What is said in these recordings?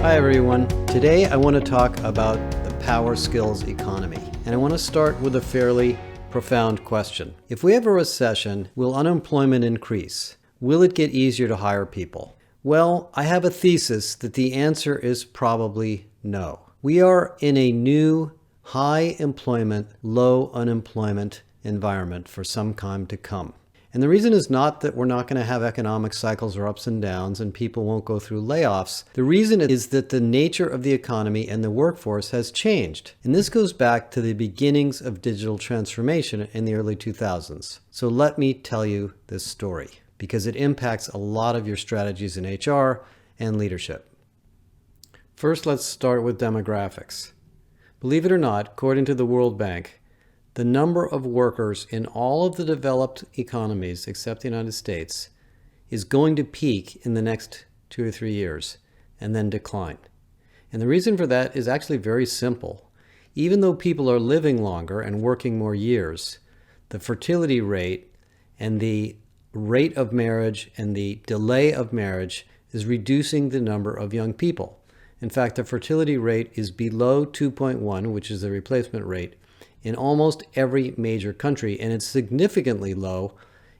Hi everyone. Today I want to talk about the PowerSkills economy. And I want to start with a fairly profound question. If we have a recession, will unemployment increase? Will it get easier to hire people? Well, I have a thesis that the answer is probably no. We are in a new high employment, low unemployment environment for some time to come. And the reason is not that we're not going to have economic cycles or ups and downs and people won't go through layoffs. The reason is that the nature of the economy and the workforce has changed. And this goes back to the beginnings of digital transformation in the early 2000s. So let me tell you this story because it impacts a lot of your strategies in HR and leadership. First, let's start with demographics. Believe it or not, according to the World Bank, the number of workers in all of the developed economies, except the United States, is going to peak in the next 2 or 3 years and then decline. And the reason for that is actually very simple. Even though people are living longer and working more years, the fertility rate and the rate of marriage and the delay of marriage is reducing the number of young people. In fact, the fertility rate is below 2.1, which is the replacement rate, in almost every major country, and it's significantly low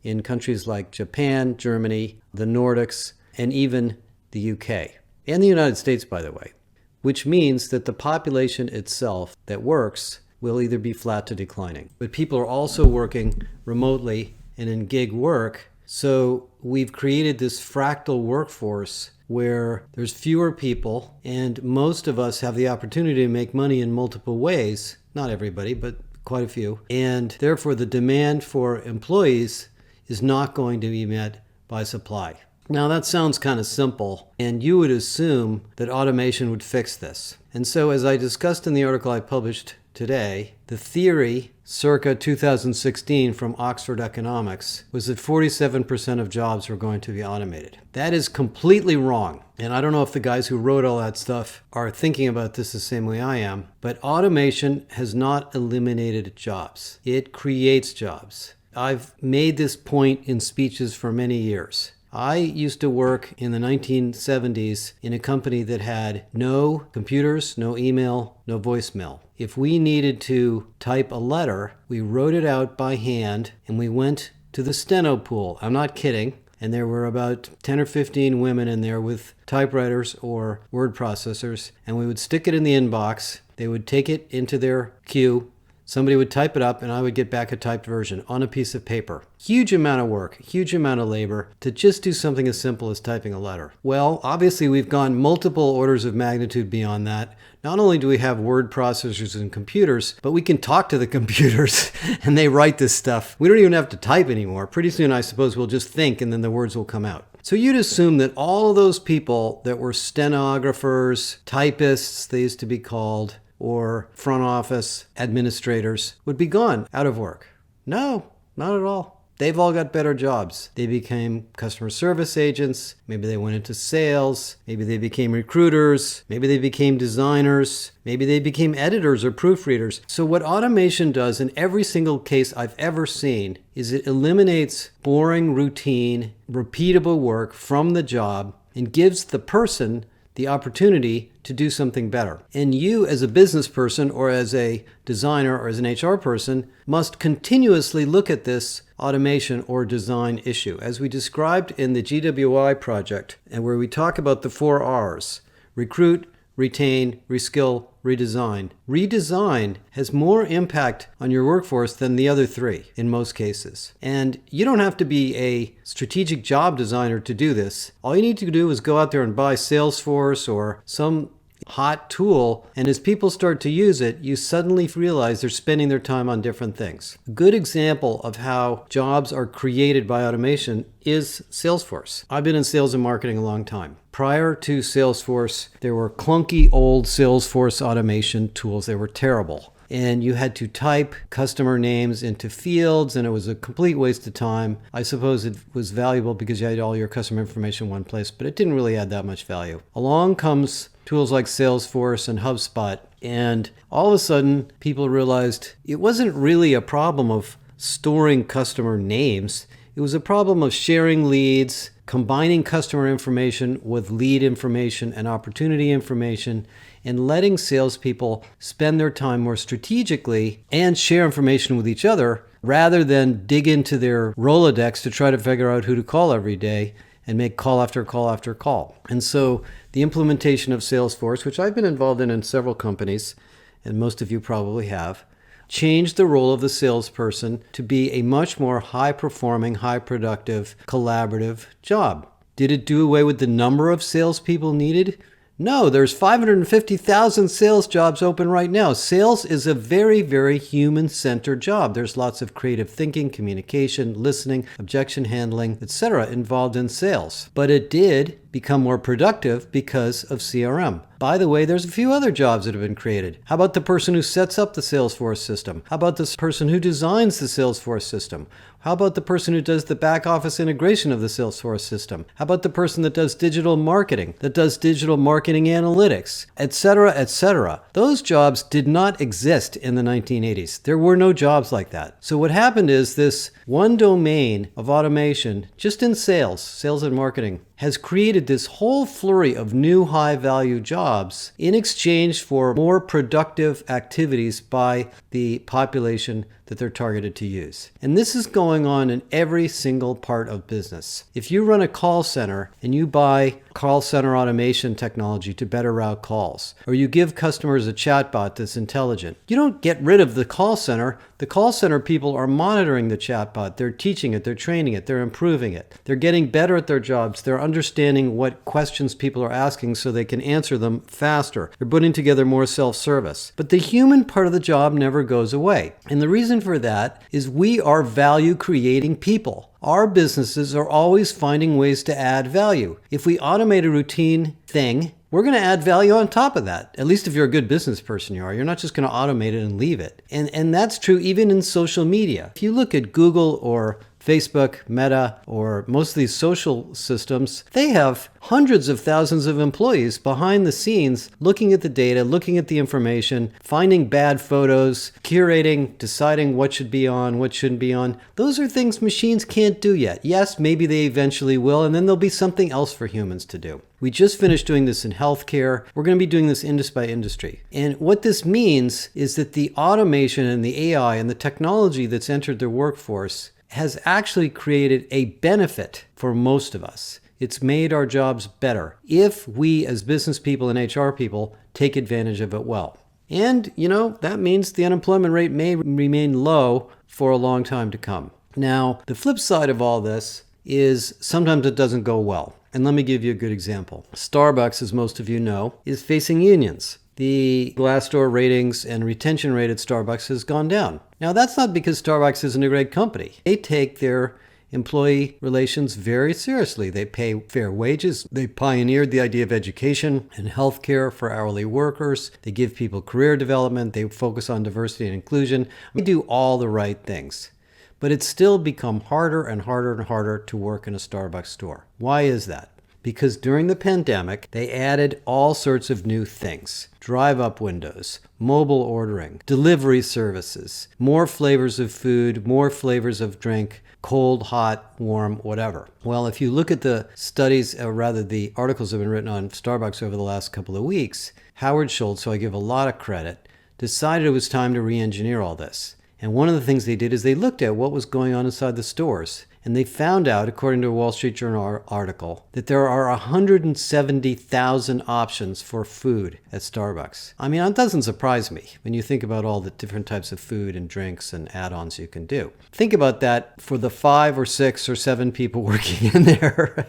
in countries like Japan, Germany, the Nordics, and even the UK, and the United States, by the way, which means that the population itself that works will either be flat to declining. But people are also working remotely and in gig work, so we've created this fractal workforce where there's fewer people, and most of us have the opportunity to make money in multiple ways. Not everybody, but quite a few. And therefore, the demand for employees is not going to be met by supply. Now, that sounds kind of simple, and you would assume that automation would fix this. And so, as I discussed in the article I published today, the theory circa 2016 from Oxford Economics was that 47% of jobs were going to be automated. That is completely wrong. And I don't know if the guys who wrote all that stuff are thinking about this the same way I am, but automation has not eliminated jobs. It creates jobs. I've made this point in speeches for many years. I used to work in the 1970s in a company that had no computers, no email, no voicemail. If we needed to type a letter, we wrote it out by hand and we went to the steno pool. I'm not kidding. And there were about 10 or 15 women in there with typewriters or word processors. And we would stick it in the inbox. They would take it into their queue. Somebody would type it up and I would get back a typed version on a piece of paper. Huge amount of work, huge amount of labor to just do something as simple as typing a letter. Well, obviously we've gone multiple orders of magnitude beyond that. Not only do we have word processors and computers, but we can talk to the computers and they write this stuff. We don't even have to type anymore. Pretty soon, I suppose, we'll just think and then the words will come out. So you'd assume that all of those people that were stenographers, typists, they used to be called, or front office administrators would be gone, out of work. No, not at all. They've all got better jobs. They became customer service agents. Maybe they went into sales. Maybe they became recruiters. Maybe they became designers. Maybe they became editors or proofreaders. So what automation does in every single case I've ever seen is it eliminates boring, routine, repeatable work from the job and gives the person the opportunity to do something better. And you as a business person or as a designer or as an HR person must continuously look at this automation or design issue. As we described in the GWI project, and where we talk about the 4 R's, recruit, retain, reskill, redesign. Redesign has more impact on your workforce than the other 3 in most cases. And you don't have to be a strategic job designer to do this. All you need to do is go out there and buy Salesforce or some hot tool, and as people start to use it, you suddenly realize they're spending their time on different things. A good example of how jobs are created by automation is Salesforce. I've been in sales and marketing a long time. Prior to Salesforce, there were clunky old Salesforce automation tools. They were terrible. And you had to type customer names into fields, and it was a complete waste of time. I suppose it was valuable because you had all your customer information in one place, but it didn't really add that much value. Along comes tools like Salesforce and HubSpot, and all of a sudden, people realized it wasn't really a problem of storing customer names. It was a problem of sharing leads, combining customer information with lead information and opportunity information, and letting salespeople spend their time more strategically and share information with each other rather than dig into their Rolodex to try to figure out who to call every day and make call after call after call. And so the implementation of Salesforce, which I've been involved in several companies, and most of you probably have, changed the role of the salesperson to be a much more high-performing, high-productive, collaborative job. Did it do away with the number of salespeople needed? No, there's 550,000 sales jobs open right now. Sales is a very, very human-centered job. There's lots of creative thinking, communication, listening, objection handling, etc. involved in sales. But it did become more productive because of CRM. By the way, there's a few other jobs that have been created. How about the person who sets up the Salesforce system? How about the person who designs the Salesforce system? How about the person who does the back office integration of the Salesforce system? How about the person that does digital marketing, that does digital marketing analytics, etc., etc.? Those jobs did not exist in the 1980s. There were no jobs like that. So what happened is this one domain of automation, just in sales and marketing, has created this whole flurry of new high-value jobs in exchange for more productive activities by the population that they're targeted to use. And this is going on in every single part of business. If you run a call center and you buy call center automation technology to better route calls, or you give customers a chatbot that's intelligent, you don't get rid of the call center. The call center people are monitoring the chatbot. They're teaching it, they're training it, they're improving it. They're getting better at their jobs. They're understanding what questions people are asking so they can answer them faster. They're putting together more self-service. But the human part of the job never goes away. And the reason for that is we are value-creating people. Our businesses are always finding ways to add value. If we automate a routine thing, we're going to add value on top of that. At least if you're a good business person, you are. You're not just going to automate it and leave it. And that's true even in social media. If you look at Google or Facebook, Meta, or most of these social systems, they have hundreds of thousands of employees behind the scenes looking at the data, looking at the information, finding bad photos, curating, deciding what should be on, what shouldn't be on. Those are things machines can't do yet. Yes, maybe they eventually will, and then there'll be something else for humans to do. We just finished doing this in healthcare. We're going to be doing this industry by industry. And what this means is that the automation and the AI and the technology that's entered the workforce has actually created a benefit for most of us. It's made our jobs better if we as business people and HR people take advantage of it well. And, that means the unemployment rate may remain low for a long time to come. Now, the flip side of all this is sometimes it doesn't go well. And let me give you a good example. Starbucks, as most of you know, is facing unions. The Glassdoor ratings and retention rate at Starbucks has gone down. Now, that's not because Starbucks isn't a great company. They take their employee relations very seriously. They pay fair wages. They pioneered the idea of education and healthcare for hourly workers. They give people career development. They focus on diversity and inclusion. They do all the right things. But it's still become harder and harder and harder to work in a Starbucks store. Why is that? Because during the pandemic, they added all sorts of new things. Drive-up windows, mobile ordering, delivery services, more flavors of food, more flavors of drink, cold, hot, warm, whatever. Well, if you look at the studies, or rather the articles that have been written on Starbucks over the last couple of weeks, Howard Schultz, who I give a lot of credit, decided it was time to re-engineer all this. And one of the things they did is they looked at what was going on inside the stores. And they found out, according to a Wall Street Journal article, that there are 170,000 options for food at Starbucks. I mean, it doesn't surprise me when you think about all the different types of food and drinks and add-ons you can do. Think about that for the 5 or 6 or 7 people working in there.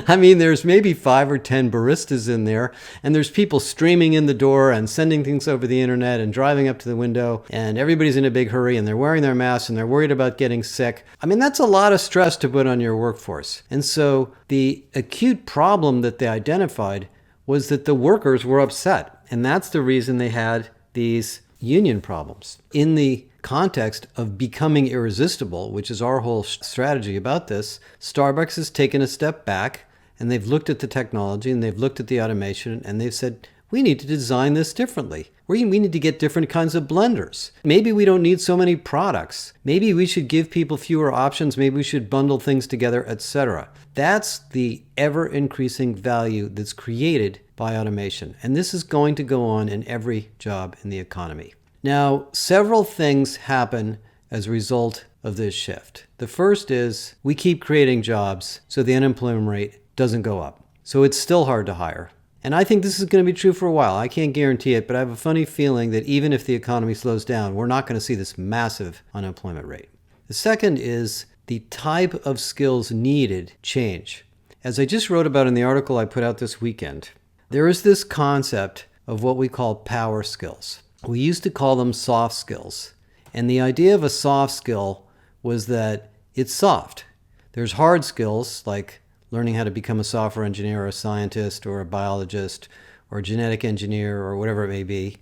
I mean, there's maybe 5 or 10 baristas in there, and there's people streaming in the door and sending things over the internet and driving up to the window, and everybody's in a big hurry, and they're wearing their masks, and they're worried about getting sick. I mean, that's a lot of stress to put on your workforce. And so the acute problem that they identified was that the workers were upset. And that's the reason they had these union problems. In the context of becoming irresistible, which is our whole strategy about this, Starbucks has taken a step back and they've looked at the technology and they've looked at the automation and they've said, we need to design this differently. We need to get different kinds of blenders. Maybe we don't need so many products. Maybe we should give people fewer options. Maybe we should bundle things together, etc. That's the ever-increasing value that's created by automation. And this is going to go on in every job in the economy. Now, several things happen as a result of this shift. The first is we keep creating jobs so the unemployment rate doesn't go up. So it's still hard to hire. And I think this is going to be true for a while. I can't guarantee it, but I have a funny feeling that even if the economy slows down, we're not going to see this massive unemployment rate. The second is the type of skills needed change. As I just wrote about in the article I put out this weekend, there is this concept of what we call power skills. We used to call them soft skills. And the idea of a soft skill was that it's soft. There's hard skills like learning how to become a software engineer or a scientist or a biologist or a genetic engineer or whatever it may be,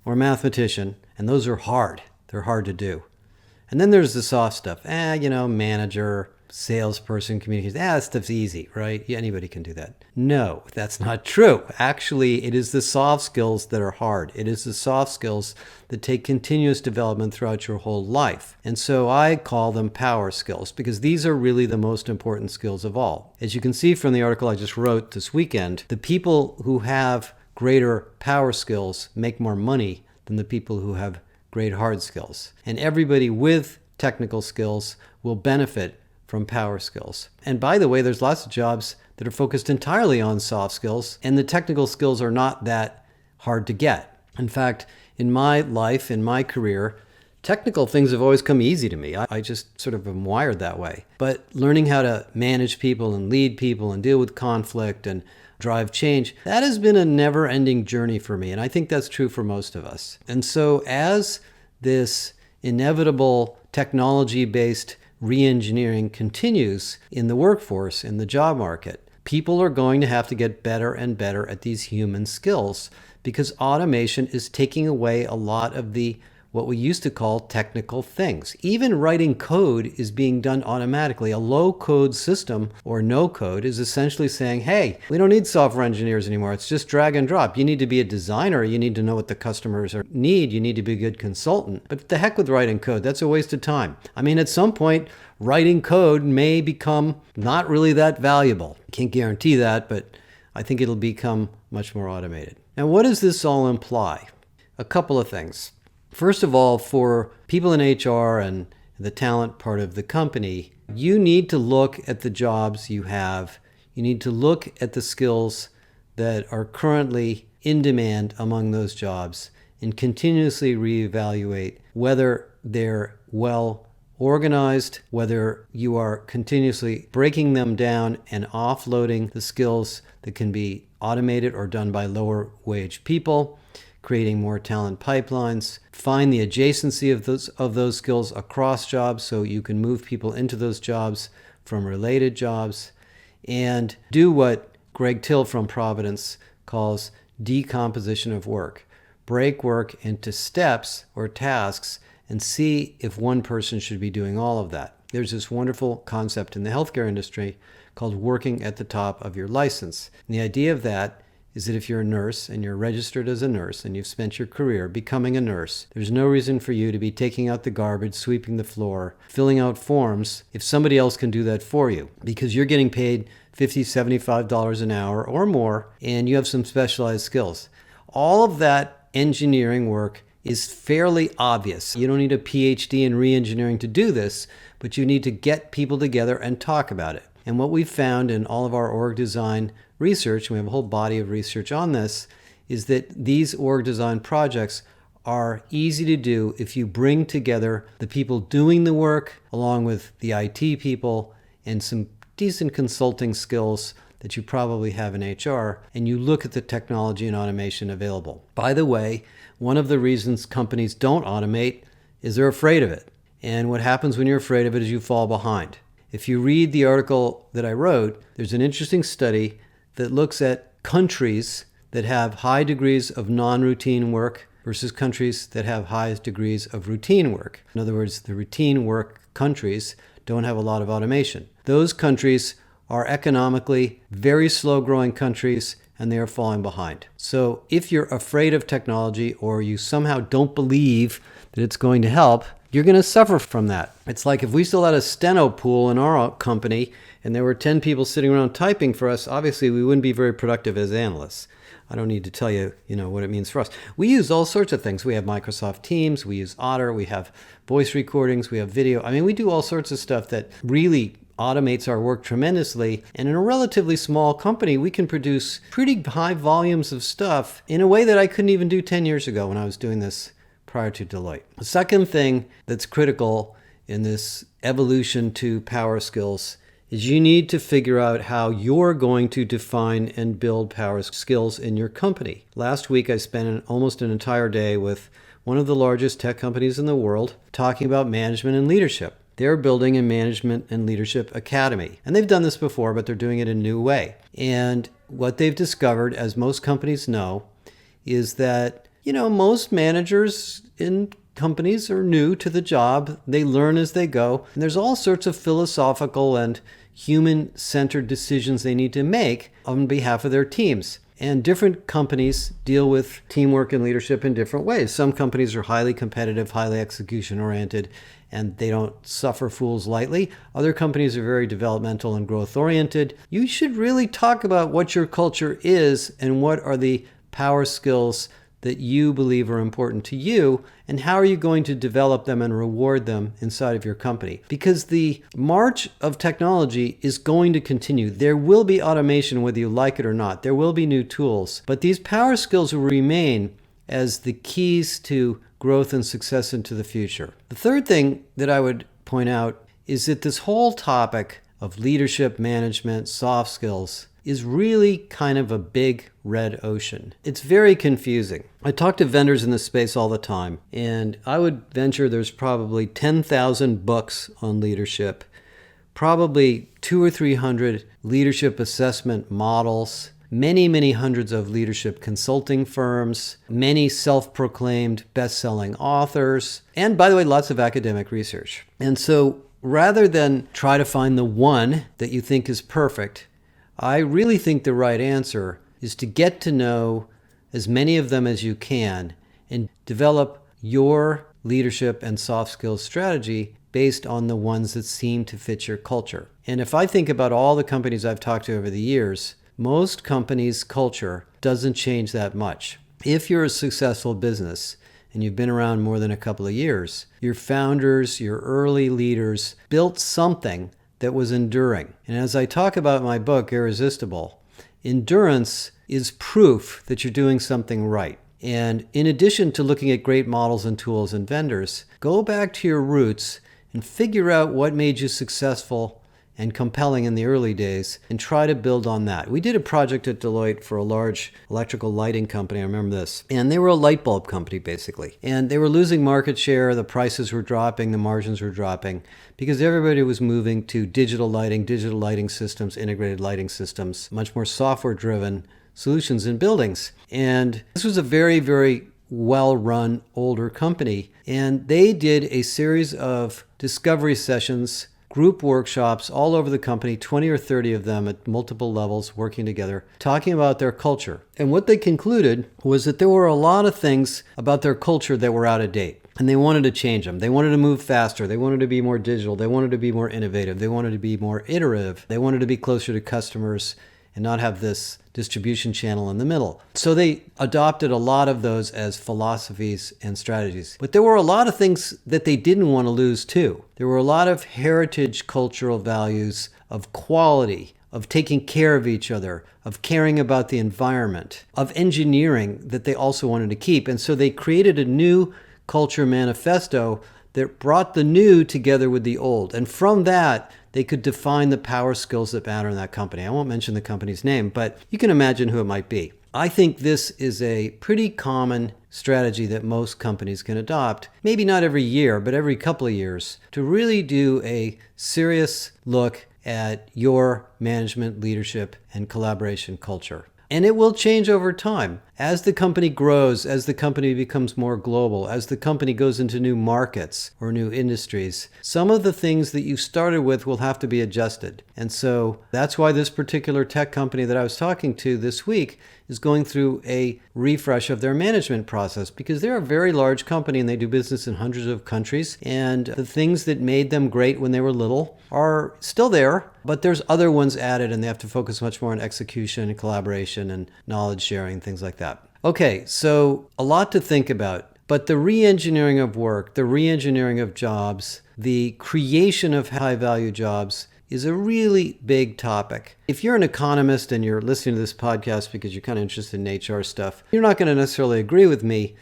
or a mathematician, and those are hard. They're hard to do. And then there's the soft stuff. Manager, salesperson, communication. That stuff's easy, right? Yeah, anybody can do that. No, that's not true. Actually, it is the soft skills that are hard. It is the soft skills that take continuous development throughout your whole life. And so I call them power skills because these are really the most important skills of all. As you can see from the article I just wrote this weekend, the people who have greater power skills make more money than the people who have great hard skills. And everybody with technical skills will benefit from power skills. And by the way, there's lots of jobs that are focused entirely on soft skills, and the technical skills are not that hard to get. In fact, in my life, in my career, technical things have always come easy to me. I just sort of am wired that way. But learning how to manage people and lead people and deal with conflict and drive change, that has been a never-ending journey for me, and I think that's true for most of us. And so as this inevitable technology-based re-engineering continues in the workforce, in the job market, people are going to have to get better and better at these human skills because automation is taking away a lot of the what we used to call technical things. Even writing code is being done automatically. A low-code system or no code is essentially saying, hey, we don't need software engineers anymore. It's just drag and drop. You need to be a designer. You need to know what the customers need. You need to be a good consultant. But the heck with writing code. That's a waste of time. I mean, at some point, writing code may become not really that valuable. Can't guarantee that, but I think it'll become much more automated. Now, what does this all imply? A couple of things. First of all, for people in HR and the talent part of the company, you need to look at the jobs you have. You need to look at the skills that are currently in demand among those jobs and continuously reevaluate whether they're well organized, whether you are continuously breaking them down and offloading the skills that can be automated or done by lower wage people, creating more talent pipelines, find the adjacency of those skills across jobs so you can move people into those jobs from related jobs, and do what Greg Till from Providence calls decomposition of work. Break work into steps or tasks and see if one person should be doing all of that. There's this wonderful concept in the healthcare industry called working at the top of your license. And the idea of that is that if you're a nurse and you're registered as a nurse and you've spent your career becoming a nurse, there's no reason for you to be taking out the garbage, sweeping the floor, filling out forms if somebody else can do that for you because you're getting paid $50, $75 an hour or more and you have some specialized skills. All of that engineering work is fairly obvious. You don't need a PhD in re-engineering to do this, but you need to get people together and talk about it. And what we've found in all of our org design research, and we have a whole body of research on this, is that these org design projects are easy to do if you bring together the people doing the work along with the IT people and some decent consulting skills that you probably have in HR, and you look at the technology and automation available. By the way, one of the reasons companies don't automate is they're afraid of it. And what happens when you're afraid of it is you fall behind. If you read the article that I wrote, there's an interesting study that looks at countries that have high degrees of non-routine work versus countries that have high degrees of routine work. In other words, the routine work countries don't have a lot of automation. Those countries are economically very slow-growing countries, and they are falling behind. So if you're afraid of technology or you somehow don't believe that it's going to help, you're going to suffer from that. It's like if we still had a steno pool in our company and there were 10 people sitting around typing for us, obviously we wouldn't be very productive as analysts. I don't need to tell you, what it means for us. We use all sorts of things. We have Microsoft Teams, we use Otter, we have voice recordings, we have video. I mean, we do all sorts of stuff that really automates our work tremendously. And in a relatively small company, we can produce pretty high volumes of stuff in a way that I couldn't even do 10 years ago when I was doing this prior to Deloitte. The second thing that's critical in this evolution to PowerSkills is you need to figure out how you're going to define and build PowerSkills in your company. Last week, I spent almost an entire day with one of the largest tech companies in the world talking about management and leadership. They're building a management and leadership academy. And they've done this before, but they're doing it in a new way. And what they've discovered, as most companies know, is that most managers in companies are new to the job. They learn as they go. And there's all sorts of philosophical and human-centered decisions they need to make on behalf of their teams. And different companies deal with teamwork and leadership in different ways. Some companies are highly competitive, highly execution-oriented, and they don't suffer fools lightly. Other companies are very developmental and growth-oriented. You should really talk about what your culture is and what are the power skills that you believe are important to you, and how are you going to develop them and reward them inside of your company? Because the march of technology is going to continue. There will be automation whether you like it or not. There will be new tools, but these power skills will remain as the keys to growth and success into the future. The third thing that I would point out is that this whole topic of leadership, management, soft skills is really kind of a big red ocean. It's very confusing. I talk to vendors in this space all the time, and I would venture there's probably 10,000 books on leadership, probably 200 or 300 leadership assessment models, many hundreds of leadership consulting firms, many self-proclaimed best-selling authors, and by the way, lots of academic research. And so rather than try to find the one that you think is perfect, I really think the right answer is to get to know as many of them as you can and develop your leadership and soft skills strategy based on the ones that seem to fit your culture. And if I think about all the companies I've talked to over the years, most companies' culture doesn't change that much. If you're a successful business and you've been around more than a couple of years, your founders, your early leaders built something that was enduring. And as I talk about in my book, Irresistible, endurance is proof that you're doing something right. And in addition to looking at great models and tools and vendors, go back to your roots and figure out what made you successful and compelling in the early days and try to build on that. We did a project at Deloitte for a large electrical lighting company, I remember this, and they were a light bulb company basically. And they were losing market share, the prices were dropping, the margins were dropping because everybody was moving to digital lighting systems, integrated lighting systems, much more software-driven solutions in buildings. And this was a very well-run older company, and they did a series of discovery sessions, group workshops all over the company, 20 or 30 of them at multiple levels working together, talking about their culture. And what they concluded was that there were a lot of things about their culture that were out of date. And they wanted to change them. They wanted to move faster. They wanted to be more digital. They wanted to be more innovative. They wanted to be more iterative. They wanted to be closer to customers and not have this distribution channel in the middle. So they adopted a lot of those as philosophies and strategies. But there were a lot of things that they didn't want to lose too. There were a lot of heritage cultural values of quality, of taking care of each other, of caring about the environment, of engineering that they also wanted to keep. And so they created a new culture manifesto that brought the new together with the old. And from that, they could define the power skills that matter in that company. I won't mention the company's name, but you can imagine who it might be. I think this is a pretty common strategy that most companies can adopt, maybe not every year, but every couple of years, to really do a serious look at your management, leadership, and collaboration culture. And it will change over time. As the company grows, as the company becomes more global, as the company goes into new markets or new industries, some of the things that you started with will have to be adjusted. And so that's why this particular tech company that I was talking to this week is going through a refresh of their management process, because they're a very large company and they do business in hundreds of countries. And the things that made them great when they were little are still there, but there's other ones added, and they have to focus much more on execution and collaboration and knowledge sharing, things like that. Okay, so a lot to think about, but the re-engineering of work, the re-engineering of jobs, the creation of high-value jobs is a really big topic. If you're an economist and you're listening to this podcast because you're kind of interested in HR stuff, you're not going to necessarily agree with me,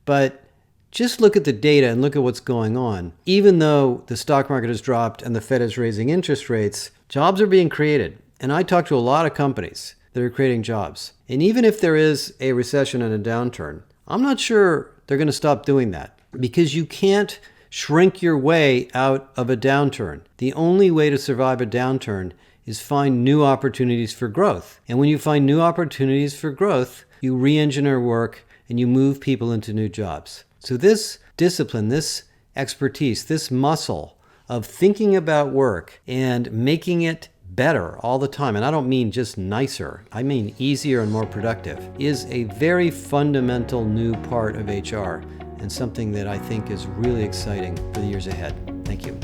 but just look at the data and look at what's going on. Even though the stock market has dropped and the Fed is raising interest rates, jobs are being created. And I talk to a lot of companies that are creating jobs. And even if there is a recession and a downturn, I'm not sure they're going to stop doing that, because you can't shrink your way out of a downturn. The only way to survive a downturn is find new opportunities for growth. And when you find new opportunities for growth, you re-engineer work and you move people into new jobs. So this discipline, this expertise, this muscle of thinking about work and making it better all the time, and I don't mean just nicer, I mean easier and more productive, is a very fundamental new part of HR and something that I think is really exciting for the years ahead. Thank you.